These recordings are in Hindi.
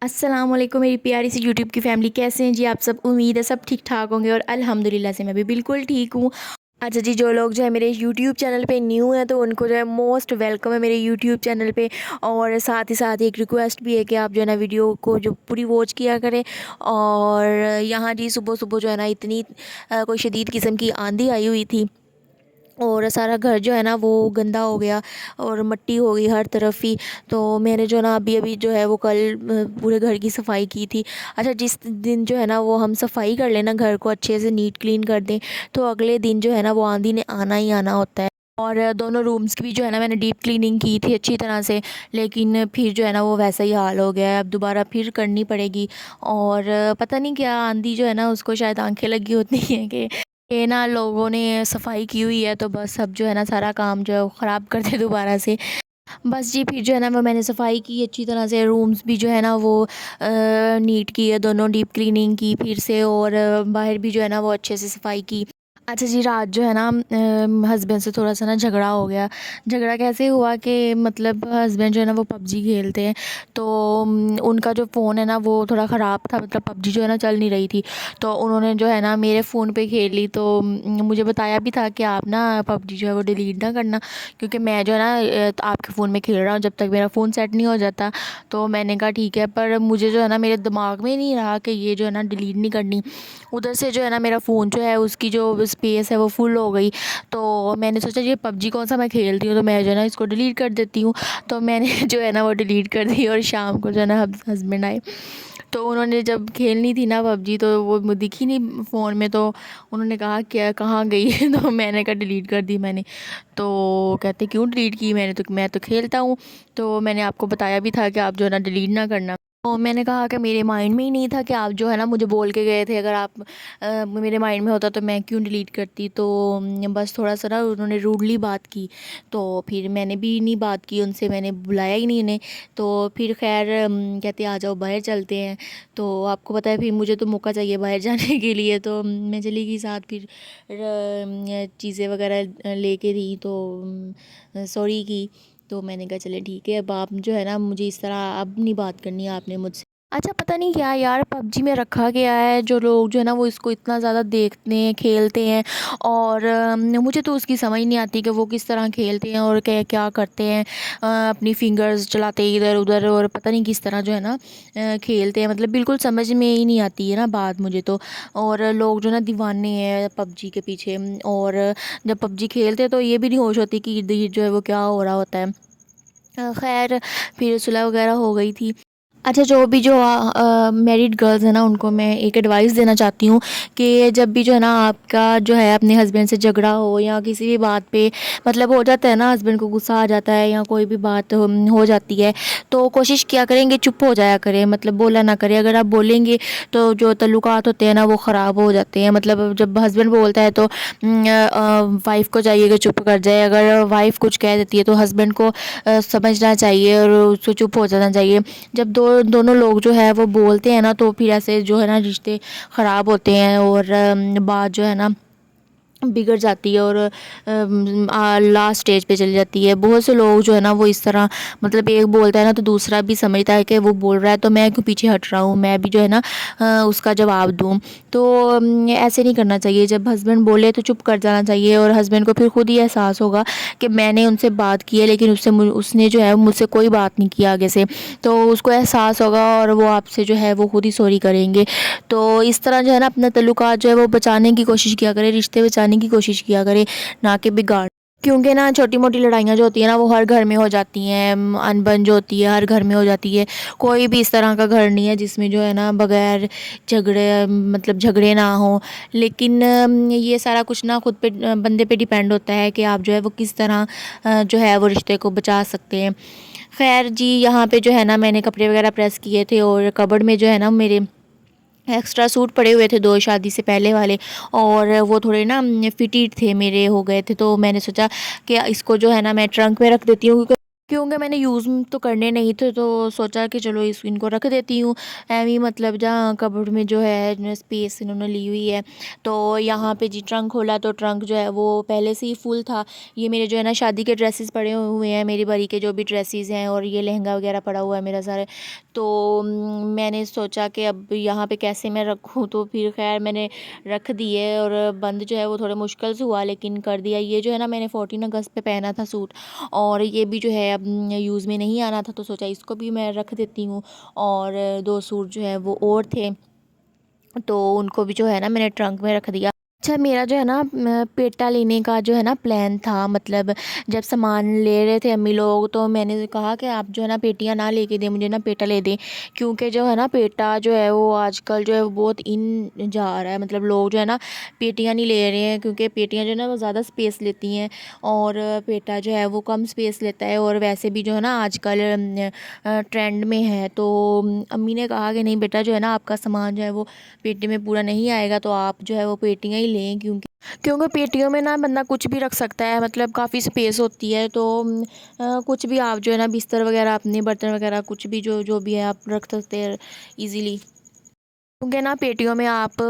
अस्सलाम वालेकुम मेरी प्यारी सी यूट्यूब की फ़ैमिली, कैसे हैं जी आप सब। उम्मीद है सब ठीक ठाक होंगे और अल्हम्दुलिल्लाह से मैं भी बिल्कुल ठीक हूँ। अच्छा जी, जो लोग जो है मेरे यूट्यूब चैनल पे न्यू हैं तो उनको जो है मोस्ट वेलकम है मेरे यूट्यूब चैनल पे। और साथ ही साथ एक रिक्वेस्ट भी है कि आप जो है ना वीडियो को जो पूरी वॉच किया करें। और यहाँ जी सुबह सुबह जो है ना इतनी कोई शदीद किस्म की आंधी आई हुई थी और सारा घर जो है ना वो गंदा हो गया और मिट्टी हो गई हर तरफ ही। तो मैंने जो ना अभी अभी जो है वो कल पूरे घर की सफाई की थी। अच्छा, जिस दिन जो है ना वो हम सफाई कर लेना, घर को अच्छे से नीट क्लीन कर दें, तो अगले दिन जो है ना वो आंधी ने आना ही आना होता है। और दोनों रूम्स की भी जो है ना मैंने डीप क्लीनिंग की थी अच्छी तरह से, लेकिन फिर जो है ना वो वैसा ही हाल हो गया है। अब दोबारा फिर करनी पड़ेगी। और पता नहीं क्या आंधी जो है ना उसको शायद आंखें लगी होती हैं कि ये ना लोगों ने सफाई की हुई है तो बस अब जो है ना सारा काम जो है वो ख़राब कर दे दोबारा से। बस जी, फिर जो है ना वो मैंने सफाई की अच्छी तरह से, रूम्स भी जो है ना वो नीट की है, दोनों डीप क्लीनिंग की फिर से। और बाहर भी जो है ना वो अच्छे से सफाई की। अच्छा जी, रात जो है ना हस्बैंड से थोड़ा सा ना झगड़ा हो गया। झगड़ा कैसे हुआ कि मतलब हस्बैंड जो है ना वो पबजी खेलते हैं। तो उनका जो फ़ोन है ना वो थोड़ा ख़राब था, मतलब पबजी जो है ना चल नहीं रही थी। तो उन्होंने जो है ना मेरे फ़ोन पे खेल ली। तो मुझे बताया भी था कि आप ना पबजी जो है वो डिलीट ना करना, क्योंकि मैं जो है ना तो आपके फ़ोन में खेल रहा हूँ जब तक मेरा फ़ोन सेट नहीं हो जाता। तो मैंने कहा ठीक है, पर मुझे जो है ना मेरे दिमाग में नहीं रहा कि ये जो है ना डिलीट नहीं करनी। उधर से जो है ना मेरा फ़ोन जो है उसकी जो स्पेस है वो फुल हो गई। तो मैंने सोचा ये पबजी कौन सा मैं खेलती हूँ, तो मैं जो है ना इसको डिलीट कर देती हूँ। तो मैंने जो है ना वो डिलीट कर दी और शाम को जो है ना हस्बैंड आए। तो उन्होंने जब खेलनी थी ना पबजी तो वो दिखी नहीं फ़ोन में। तो उन्होंने कहा क्या कहाँ गई तो मैंने कहा डिलीट कर दी मैंने। तो कहते क्यों डिलीट की, मैं तो खेलता हूँ। तो मैंने आपको बताया भी था कि आप जो है ना डिलीट ना करना। तो मैंने कहा कि मेरे माइंड में ही नहीं था कि आप जो है ना मुझे बोल के गए थे, अगर आप मेरे माइंड में होता तो मैं क्यों डिलीट करती। तो बस थोड़ा सा ना उन्होंने रूडली बात की। तो फिर मैंने भी नहीं बात की उनसे, मैंने बुलाया ही नहीं उन्हें। तो फिर खैर कहते आ जाओ बाहर चलते हैं। तो आपको पता है फिर मुझे तो मौका चाहिए बाहर जाने के लिए। तो मैं चली गई साथ, फिर चीज़ें वगैरह लेके दी। तो सॉरी की। तो मैंने कहा चले ठीक है, अब आप जो है ना मुझे इस तरह अब नहीं बात करनी है आपने मुझसे। अच्छा, पता नहीं क्या यार पबजी में रखा गया है, जो लोग जो है ना वो इसको इतना ज़्यादा देखते हैं खेलते हैं। और मुझे तो उसकी समझ नहीं आती कि वो किस तरह खेलते हैं और क्या क्या करते हैं। अपनी फिंगर्स चलाते हैं इधर उधर और पता नहीं किस तरह जो है ना खेलते हैं, मतलब बिल्कुल समझ में ही नहीं आती है ना बात मुझे तो। और लोग जो ना दीवाने हैं पबजी के पीछे। और जब पबजी खेलते हैं तो ये भी नहीं होश होती कि इर्द गिर्द जो है वो क्या हो रहा होता है। खैर फिर सुलह वगैरह हो गई थी। अच्छा, जो भी जो मैरिड गर्ल्स हैं ना उनको मैं एक एडवाइस देना चाहती हूँ कि जब भी जो है ना आपका जो है अपने हस्बैंड से झगड़ा हो या किसी भी बात पे, मतलब हो जाता है ना हस्बैंड को गुस्सा आ जाता है या कोई भी बात हो जाती है, तो कोशिश किया करेंगे चुप हो जाया करें, मतलब बोला ना करें। अगर आप बोलेंगे तो जो ताल्लुकात होते हैं ना वो ख़राब हो जाते हैं। मतलब जब हस्बैंड बोलता है तो वाइफ़ को चाहिए कि चुप कर जाए। अगर वाइफ़ कुछ कह देती है तो हस्बैंड को समझना चाहिए और उसको चुप हो जाना चाहिए। जब दोनों लोग जो है वो बोलते हैं ना तो फिर ऐसे जो है ना रिश्ते ख़राब होते हैं और बात जो है ना बिगड़ जाती है और लास्ट स्टेज पे चली जाती है। बहुत से लोग जो है ना वो इस तरह, मतलब एक बोलता है ना तो दूसरा भी समझता है कि वो बोल रहा है तो मैं क्यों पीछे हट रहा हूँ, मैं भी जो है ना उसका जवाब दूँ। तो ऐसे नहीं करना चाहिए। जब हस्बैंड बोले तो चुप कर जाना चाहिए और हस्बैंड को फिर खुद ही एहसास होगा कि मैंने उनसे बात की है लेकिन उसने जो है मुझसे कोई बात नहीं की आगे से। तो उसको एहसास होगा और वो आपसे जो है वो खुद ही सॉरी करेंगे। तो इस तरह जो है ना अपना ताल्लुकात जो है वो बचाने की कोशिश किया करें, रिश्ते बचाने की कोशिश किया करें, ना कि बिगाड़। क्योंकि ना छोटी मोटी लड़ाइयाँ जो होती हैं ना वो हर घर में हो जाती हैं। अनबन जो होती है हर घर में हो जाती है। कोई भी इस तरह का घर नहीं है जिसमें जो है ना बगैर झगड़े, मतलब झगड़े ना हो। लेकिन ये सारा कुछ ना खुद पे बंदे पे डिपेंड होता है कि आप जो है वो किस तरह जो है वो रिश्ते को बचा सकते हैं। खैर जी, यहाँ पे जो है ना मैंने कपड़े वगैरह प्रेस किए थे और कबर्ड में जो है ना मेरे एक्स्ट्रा सूट पड़े हुए थे, 2 शादी से पहले वाले। और वो थोड़े ना फिटेड थे, मेरे हो गए थे। तो मैंने सोचा कि इसको जो है ना मैं ट्रंक में रख देती हूँ, क्योंकि मैंने यूज़ तो करने नहीं थे। तो सोचा कि चलो इनको रख देती हूँ एवी, मतलब जहाँ कबर्ड में जो है स्पेस इन्होंने ली हुई है। तो यहाँ पे जी ट्रंक खोला तो ट्रंक जो है वो पहले से ही फुल था। ये मेरे जो है ना शादी के ड्रेसेस पड़े हुए हैं, मेरी बड़ी के जो भी ड्रेसेस हैं, और ये लहंगा वगैरह पड़ा हुआ है मेरा सारे। तो मैंने सोचा कि अब यहाँ पे कैसे मैं रखूँ, तो फिर खैर मैंने रख दिए और बंद जो है वो थोड़ा मुश्किल से हुआ, लेकिन कर दिया। ये जो है ना मैंने 14 अगस्त पे पहना था सूट, और ये भी जो है अब यूज़ में नहीं आना था, तो सोचा इसको भी मैं रख देती हूँ। और 2 सूट जो है वो और थे, तो उनको भी जो है ना मैंने ट्रंक में रख दिया। अच्छा, मेरा जो है ना पेटा लेने का जो है ना प्लान था, मतलब जब सामान ले रहे थे अम्मी लोग, तो मैंने कहा कि आप जो है ना पेटियाँ ना लेके दें, मुझे ना पेटा ले दें, क्योंकि जो है ना पेटा जो है वो आजकल जो है वो बहुत इन जा रहा है। मतलब लोग जो है ना पेटियाँ नहीं ले रहे हैं, क्योंकि पेटियाँ जो है ना वो ज़्यादा स्पेस लेती हैं, और पेटा जो है वो कम स्पेस लेता है, और वैसे भी जो है ना आजकल ट्रेंड में है। तो अम्मी ने कहा कि नहीं बेटा, जो है ना आपका सामान जो है वो पेटी में पूरा नहीं आएगा, तो आप जो है वो पेटियाँ ही लें, क्योंकि पेटियों में ना बंदा कुछ भी रख सकता है, मतलब काफ़ी स्पेस होती है। तो कुछ भी आप जो है ना बिस्तर वगैरह, अपने बर्तन वगैरह, कुछ भी जो जो भी है आप रख सकते हैं ईज़िली, क्योंकि ना पेटियों में आप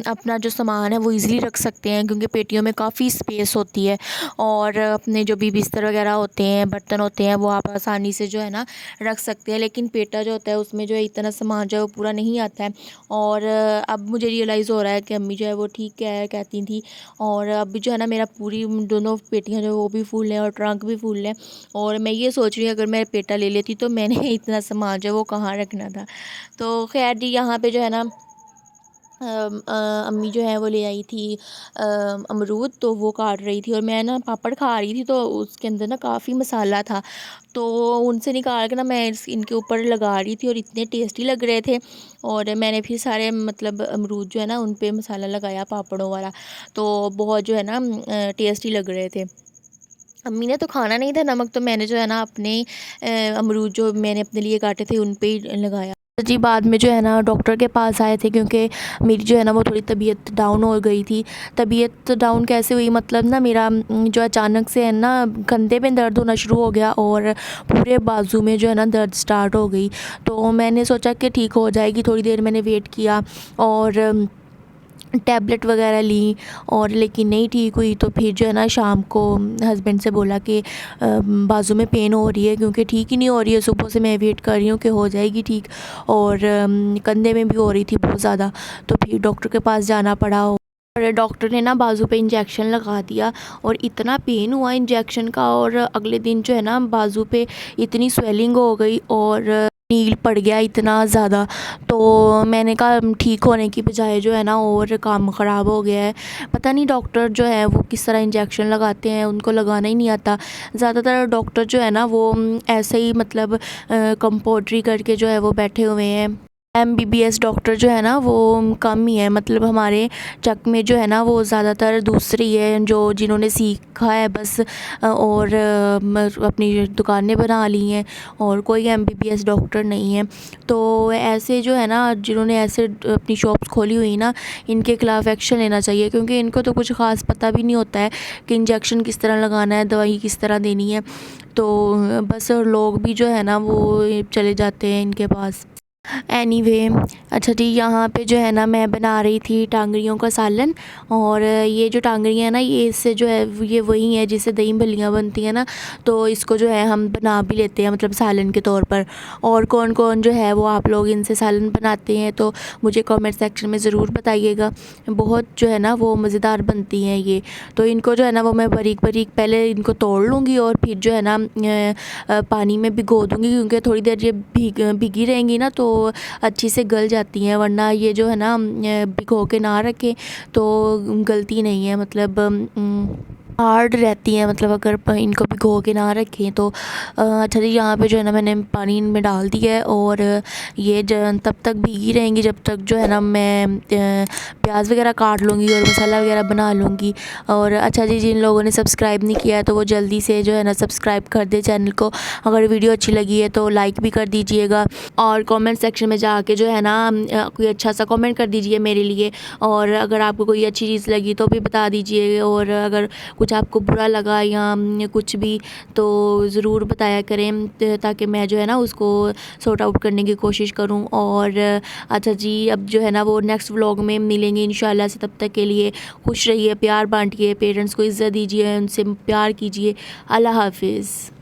अपना जो सामान है वो इजीली रख सकते हैं, क्योंकि पेटियों में काफ़ी स्पेस होती है, और अपने जो भी बिस्तर वगैरह होते हैं, बर्तन होते हैं, वो आप आसानी से जो है ना रख सकते हैं। लेकिन पेटा जो होता है उसमें जो है इतना सामान जो है वो पूरा नहीं आता है। और अब मुझे रियलाइज़ हो रहा है कि अम्मी जो है वो ठीक कहती थी, और अब जो है ना मेरा पूरी दोनों पेटियाँ जो है वो भी फुल है और ट्रंक भी फुल है। और मैं ये सोच रही हूँ, अगर मैं पेटा ले लेती तो मैंने इतना सामान जो है वो कहाँ रखना था। तो खैर जी, यहाँ पे जो है ना अम्मी जो है वो ले आई थी अमरूद, तो वो काट रही थी, और मैं ना पापड़ खा रही थी, तो उसके अंदर ना काफ़ी मसाला था, तो उनसे निकाल के ना मैं इनके ऊपर लगा रही थी, और इतने टेस्टी लग रहे थे। और मैंने फिर सारे मतलब अमरूद जो है ना उन पे मसाला लगाया पापड़ों वाला, तो बहुत जो है ना टेस्टी लग रहे थे। अम्मी ने तो खाना नहीं था नमक, तो मैंने जो है ना अपने अमरूद जो मैंने अपने लिए काटे थे उन पे ही लगाया जी। बाद में जो है ना डॉक्टर के पास आए थे, क्योंकि मेरी जो है ना वो थोड़ी तबीयत डाउन हो गई थी। तबीयत डाउन कैसे हुई, मतलब ना मेरा जो अचानक से है ना कंधे में दर्द होना शुरू हो गया, और पूरे बाजू में जो है ना दर्द स्टार्ट हो गई। तो मैंने सोचा कि ठीक हो जाएगी, थोड़ी देर मैंने वेट किया, और टैबलेट वगैरह ली, और लेकिन नहीं ठीक हुई। तो फिर जो है ना शाम को हस्बैंड से बोला कि बाजू में पेन हो रही है, क्योंकि ठीक ही नहीं हो रही है। सुबह से मैं वेट कर रही हूँ कि हो जाएगी ठीक, और कंधे में भी हो रही थी बहुत ज़्यादा। तो फिर डॉक्टर के पास जाना पड़ा, और डॉक्टर ने ना बाजू पे इंजेक्शन लगा दिया, और इतना पेन हुआ इंजेक्शन का, और अगले दिन जो है ना बाजू पे इतनी स्वेलिंग हो गई, और नील पड़ गया इतना ज़्यादा। तो मैंने कहा ठीक होने की बजाय जो है ना और काम ख़राब हो गया है। पता नहीं डॉक्टर जो है वो किस तरह इंजेक्शन लगाते हैं, उनको लगाना ही नहीं आता। ज़्यादातर डॉक्टर जो है ना वो ऐसे ही मतलब कंपाउंड्री करके जो है वो बैठे हुए हैं। MBBS डॉक्टर जो है ना वो कम ही है, मतलब हमारे चक में जो है ना वो ज़्यादातर दूसरी है, जो जिन्होंने सीखा है बस, और अपनी दुकानें बना ली हैं, और कोई MBBS डॉक्टर नहीं है। तो ऐसे जो है ना जिन्होंने ऐसे अपनी शॉप्स खोली हुई ना, इनके खिलाफ़ एक्शन लेना चाहिए, क्योंकि इनको तो कुछ ख़ास पता भी नहीं होता है कि इंजेक्शन किस तरह लगाना है, दवाई किस तरह देनी है। तो बस लोग भी जो है ना वो चले जाते हैं इनके पास। एनीवे, अच्छा जी, यहाँ पे जो है ना मैं बना रही थी टांगरियों का सालन, और ये जो टांगरियाँ हैं ना ये इससे जो है ये वही है जिससे दही भल्लियाँ बनती हैं ना, तो इसको जो है हम बना भी लेते हैं मतलब सालन के तौर पर। और कौन कौन जो है वो आप लोग इनसे सालन बनाते हैं तो मुझे कमेंट सेक्शन में ज़रूर बताइएगा। बहुत जो है ना वो मज़ेदार बनती हैं ये। तो इनको जो है ना वो मैं बारीक बारीक पहले इनको तोड़ लूँगी, और फिर जो है ना पानी में भिगो दूँगी, क्योंकि थोड़ी देर ये भीगी रहेंगी ना तो अच्छी से गल जाती हैं, वरना ये जो है ना भिगो के ना रखें तो गलती नहीं है, मतलब हार्ड रहती हैं, मतलब अगर इनको भिगो के ना रखें तो। अच्छा जी, यहाँ पे जो है ना मैंने पानी इनमें डाल दिया है, और ये तब तक भीगी रहेंगी जब तक जो है ना मैं प्याज वगैरह काट लूँगी और मसाला वगैरह बना लूँगी। और अच्छा जी, जिन लोगों ने सब्सक्राइब नहीं किया है तो वो जल्दी से जो है ना सब्सक्राइब कर दे चैनल को। अगर वीडियो अच्छी लगी है तो लाइक भी कर दीजिएगा, और कमेंट सेक्शन में जाके जो है ना कोई अच्छा सा कमेंट कर दीजिए मेरे लिए। और अगर आपको कोई अच्छी चीज़ लगी तो भी बता दीजिए, और अगर कुछ आपको बुरा लगा या कुछ भी तो ज़रूर बताया करें, ताकि मैं जो है ना उसको सॉर्ट आउट करने की कोशिश करूं। और अच्छा जी, अब जो है ना वो नेक्स्ट व्लॉग में मिलेंगे इंशाल्लाह से। तब तक के लिए खुश रहिए, प्यार बांटिए, पेरेंट्स को इज़्ज़त दीजिए, उनसे प्यार कीजिए। अल्लाह हाफिज़।